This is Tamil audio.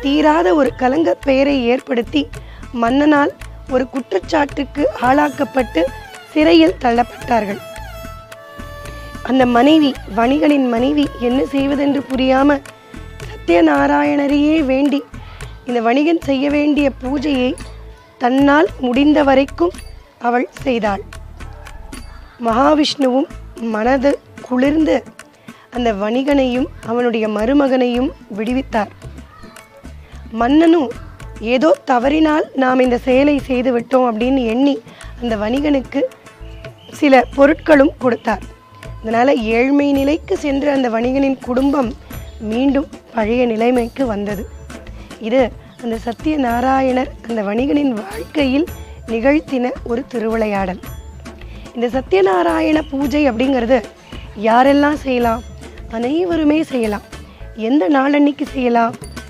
தீராத ஒரு கலங்க பெயரை ஏற்படுத்தி மன்னனால் ஒரு குற்றச்சாட்டுக்கு ஆளாக்கப்பட்டு சிறையில் தள்ளப்பட்டார்கள். அந்த மனைவி, வணிகனின் மனைவி, என்ன செய்வதென்று புரியாம சத்யநாராயணரையே வேண்டி இந்த வணிகன் செய்ய வேண்டிய பூஜையை தன்னால் முடிந்த வரைக்கும் அவள் செய்தாள். மகாவிஷ்ணுவும் மனது குளிர்ந்து அந்த வணிகனையும் அவனுடைய மருமகனையும் விடுவித்தார். மன்னனும் ஏதோ தவறினால் நாம் இந்த செயலை செய்து விட்டோம் அப்படின்னு எண்ணி அந்த வணிகனுக்கு சில பொருட்களும் கொடுத்தார். அதனால் ஏழ்மை நிலைக்கு சென்ற அந்த வணிகனின் குடும்பம் மீண்டும் பழைய நிலைமைக்கு வந்தது. இது அந்த சத்யநாராயணர் அந்த வணிகனின் வாழ்க்கையில் நிகழ்த்தின ஒரு திருவிளையாடல். இந்த சத்யநாராயண பூஜை அப்படிங்கிறது யாரெல்லாம் செய்யலாம்? அனைவருமே செய்யலாம். எந்த நாளன்னைக்கு செய்யலாம்?